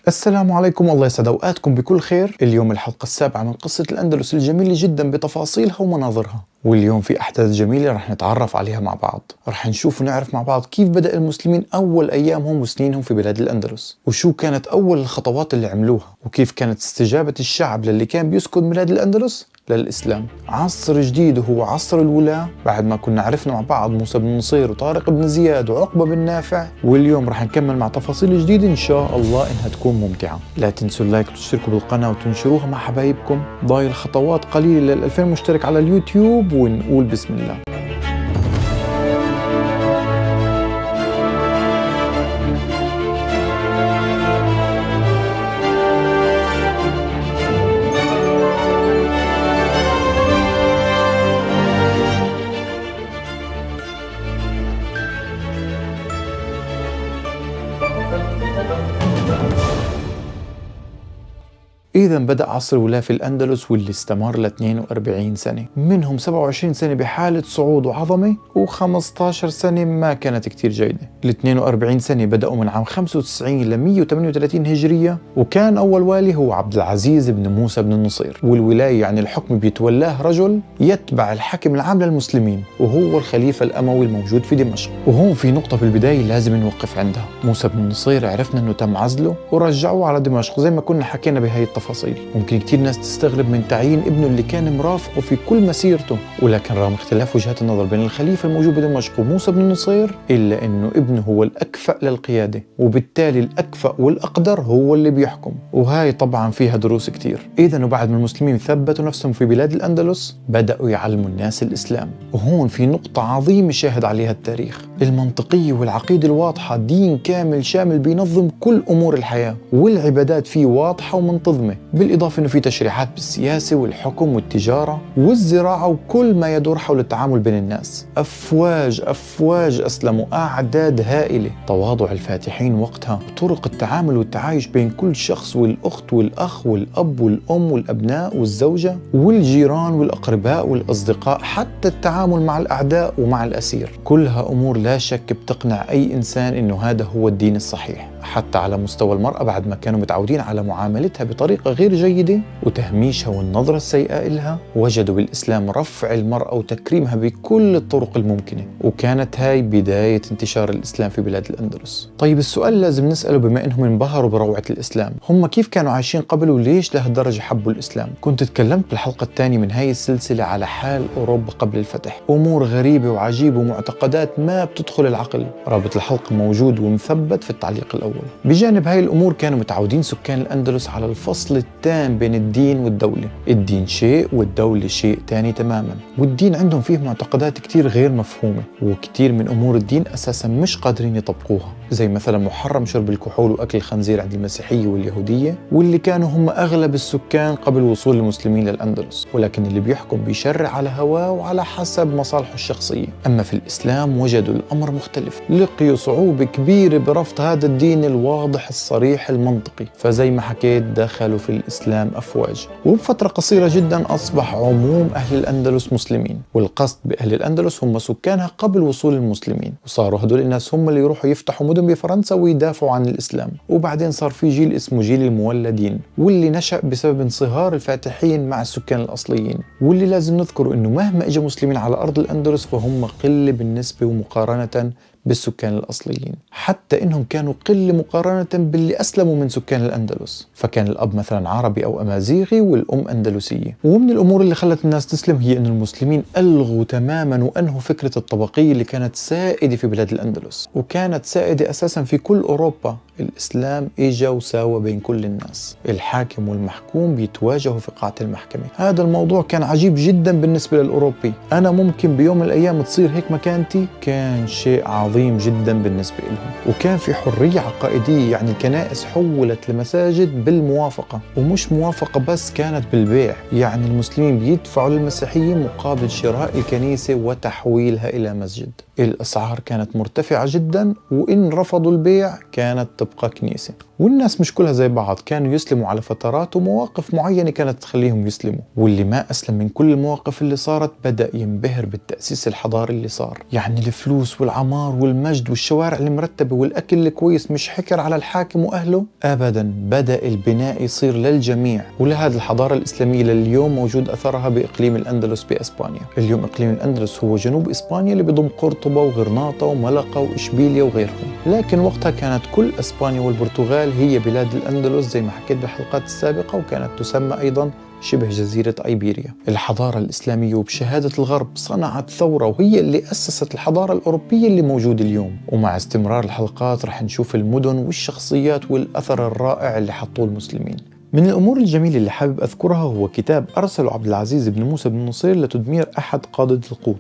السلام عليكم، الله يسعد اوقاتكم بكل خير. اليوم الحلقة السابعة من قصة الأندلس الجميلة جدا بتفاصيلها ومناظرها، واليوم في أحداث جميلة رح نتعرف عليها مع بعض. رح نشوف ونعرف مع بعض كيف بدأ المسلمين أول أيامهم وسنينهم في بلاد الأندلس، وشو كانت أول الخطوات اللي عملوها، وكيف كانت استجابة الشعب للي كان بيسكن بلاد الأندلس للإسلام. عصر جديد وهو عصر الولاة، بعد ما كنا عرفنا مع بعض موسى بن نصير وطارق بن زياد وعقبة بن نافع، واليوم رح نكمل مع تفاصيل جديدة إن شاء الله إنها تكون ممتعة. لا تنسوا اللايك وتشتركوا بالقناة وتنشروها مع حبايبكم. ضايل خطوات قليلة لل 2000 مشترك على اليوتيوب، ونقول بسم الله. إذا بدأ عصر الولاة في الأندلس واللي استمر ل 42 سنة، منهم 27 سنة بحالة صعود وعظمة، و15 سنة ما كانت كتير جيدة. ال 42 سنة بدأوا من عام 95 ل 138 هجرية، وكان أول والي هو عبد العزيز بن موسى بن النصير، والولاية يعني الحكم بيتولاه رجل يتبع الحاكم العام للمسلمين، وهو الخليفة الأموي الموجود في دمشق. وهون في نقطة بالبداية لازم نوقف عندها. موسى بن النصير عرفنا أنه تم عزله ورجعوه على دمشق زي ما كنا حكينا بهاي التفاصيل. ممكن كتير ناس تستغرب من تعيين ابنه اللي كان مرافقه في كل مسيرته، ولكن رغم اختلاف وجهات النظر بين الخليفة الموجود بدمشق وموسى بن النصير، إلا أنه ابنه هو الأكفأ للقيادة، وبالتالي الأكفأ والأقدر هو اللي بيحكم. وهاي طبعا فيها دروس كتير. إذن وبعد ما المسلمين ثبتوا نفسهم في بلاد الأندلس، بدأوا يعلموا الناس الإسلام. وهون في نقطة عظيمة شاهد عليها التاريخ: المنطقية والعقيدة الواضحة. دين كامل شامل بينظم كل أمور الحياة، والعبادات فيه واضحة ومنتظمة، بالإضافة أنه في تشريعات بالسياسة والحكم والتجارة والزراعة وكل ما يدور حول التعامل بين الناس. أفواج أسلموا، أعداد هائلة. تواضع الفاتحين وقتها، طرق التعامل والتعايش بين كل شخص والأخت والأخ والأب والأم والأبناء والزوجة والجيران والأقرباء والأصدقاء، حتى التعامل مع الأعداء ومع الأسير، كلها أمور لا شك بتقنع أي إنسان إنه هذا هو الدين الصحيح. حتى على مستوى المرأة، بعد ما كانوا متعودين على معاملتها بطريقة غير جيدة وتهميشها والنظرة السيئة إلها، وجدوا بالإسلام رفع المرأة وتكريمها بكل الطرق الممكنة، وكانت هاي بداية انتشار الإسلام في بلاد الأندلس. طيب السؤال لازم نسأله، بما أنهم انبهروا بروعة الإسلام، هم كيف كانوا عايشين قبل وليش لهالدرجة حبوا الإسلام؟ كنت تكلمت بالحلقة الثانية من هاي السلسلة على حال أوروبا قبل الفتح، أمور غريبة وعجيبة ومعتقدات ما بتدخل العقل. رابط الحلقة موجود ومثبت في التعليق الأول. بجانب هاي الأمور، كانوا متعودين سكان الأندلس على الفصل التام بين الدين والدولة. الدين شيء والدولة شيء تاني تماما، والدين عندهم فيه معتقدات كتير غير مفهومة، وكتير من أمور الدين أساسا مش قادرين يطبقوها، زي مثلا محرم شرب الكحول وأكل الخنزير عند المسيحية واليهودية، واللي كانوا هم أغلب السكان قبل وصول المسلمين للأندلس، ولكن اللي بيحكم بيشرع على هواه وعلى حسب مصالحه الشخصية. أما في الإسلام وجدوا الأمر مختلف، لقيوا صعوبة كبيرة برفض هذا الدين الواضح الصريح المنطقي، فزي ما حكيت دخلوا في الإسلام أفواج، وبفترة قصيرة جدا أصبح عموم أهل الأندلس مسلمين. والقصد بأهل الأندلس هم سكانها قبل وصول المسلمين، وصاروا هدول الناس هم اللي يروحوا يفتحوا مدن بفرنسا ويدافعوا عن الإسلام. وبعدين صار في جيل اسمه جيل المولدين، واللي نشأ بسبب انصهار الفاتحين مع السكان الأصليين، واللي لازم نذكر إنه مهما إجا مسلمين على أرض الأندلس فهم قلة بالنسبة ومقارنة بالسكان الأصليين، حتى إنهم كانوا قلة مقارنة باللي أسلموا من سكان الأندلس. فكان الأب مثلا عربي أو أمازيغي والأم أندلسية. ومن الأمور اللي خلت الناس تسلم هي أن المسلمين ألغوا تماما وأنهوا فكرة الطبقية اللي كانت سائدة في بلاد الأندلس، وكانت سائدة أساسا في كل أوروبا. الإسلام إجا وساوى بين كل الناس، الحاكم والمحكوم بيتواجهوا في قاعة المحكمة. هذا الموضوع كان عجيب جدا بالنسبة للأوروبي. أنا ممكن بيوم من الأيام تصير هيك مكانتي، كان شيء عظيم جدا بالنسبة لهم. وكان في حرية عقائدية، يعني الكنائس حولت لمساجد بالموافقة، ومش موافقة بس، كانت بالبيع، يعني المسلمين بيدفعوا للمسيحيين مقابل شراء الكنيسة وتحويلها إلى مسجد. الأسعار كانت مرتفعة جدا، وإن رفضوا البيع كانت تبقى كنيسة. والناس مش كلها زي بعض، كانوا يسلموا على فترات ومواقف معينة كانت تخليهم يسلموا. واللي ما أسلم من كل المواقف اللي صارت بدأ ينبهر بالتأسيس الحضاري اللي صار. يعني الفلوس والعمار والمجد والشوارع المرتبة والأكل الكويس مش حكر على الحاكم وأهله أبدا، بدأ البناء يصير للجميع. ولهذه الحضارة الإسلامية لليوم موجود أثرها بإقليم الأندلس بإسبانيا. اليوم إقليم الأندلس هو جنوب إسبانيا اللي بيضم قرطبة وغرناطة وملقا وإشبيلية وغيرهم. لكن وقتها كانت كل إسبانيا والبرتغال هي بلاد الأندلس زي ما حكيت بالحلقات السابقة، وكانت تسمى أيضا شبه جزيرة أيبيريا. الحضارة الإسلامية وبشهادة الغرب صنعت ثورة، وهي اللي أسست الحضارة الأوروبية اللي موجودة اليوم. ومع استمرار الحلقات رح نشوف المدن والشخصيات والأثر الرائع اللي حطوه المسلمين. من الأمور الجميلة اللي حابب أذكرها هو كتاب أرسله عبد العزيز بن موسى بن نصير لتدمير أحد قادة القوط.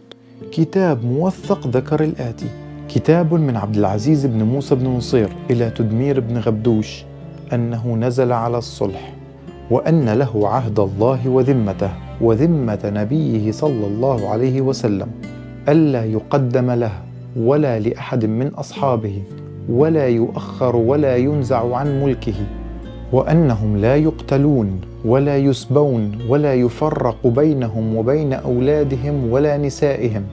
كتاب موثق ذكر الآتي: كتاب من عبد العزيز بن موسى بن نصير إلى تدمير بن غبدوش أنه نزل على الصلح، وأن له عهد الله وذمته وذمة نبيه صلى الله عليه وسلم ألا يقدم له ولا لأحد من أصحابه ولا يؤخر ولا ينزع عن ملكه، وأنهم لا يقتلون ولا يسبون ولا يفرق بينهم وبين أولادهم ولا نسائهم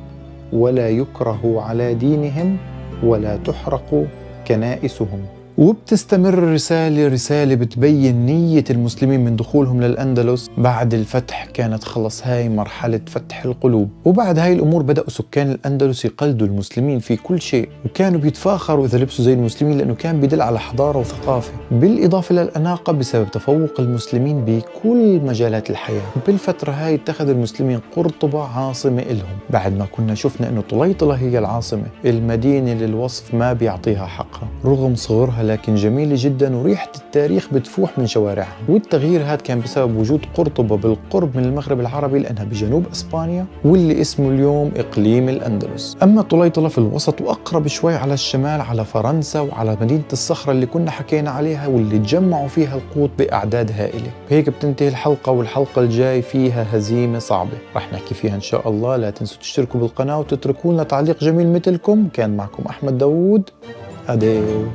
ولا يكره على دينهم ولا تحرق كنائسهم. وبتستمر الرسالة بتبين نية المسلمين من دخولهم للأندلس بعد الفتح. كانت خلص هاي مرحلة فتح القلوب، وبعد هاي الأمور بدأوا سكان الأندلس يقلدوا المسلمين في كل شيء، وكانوا بيتفاخروا إذا لبسوا زي المسلمين لأنه كان بيدل على حضارة وثقافة، بالإضافة للأناقة بسبب تفوق المسلمين بكل مجالات الحياة. بالفترة هاي اتخذ المسلمين قرطبة عاصمة إلهم، بعد ما كنا شفنا أنه طليطلة هي العاصمة، المدينة للوصف ما بيعطيها حقها رغم صغرها، لكن جميلة جدا وريحة التاريخ بتفوح من شوارعها. والتغيير هذا كان بسبب وجود قرطبة بالقرب من المغرب العربي لأنها بجنوب إسبانيا واللي اسمه اليوم إقليم الأندلس. أما طليطلة في الوسط وأقرب شوي على الشمال على فرنسا وعلى مدينة الصخرة اللي كنا حكينا عليها واللي تجمعوا فيها القوط بأعداد هائلة. هيك بتنتهي الحلقة، والحلقة الجاي فيها هزيمة صعبة رح نحكي فيها إن شاء الله. لا تنسوا تشتركوا بالقناة وتتركوا لنا تعليق جميل مثلكم. كان معكم أحمد داوود. أديو.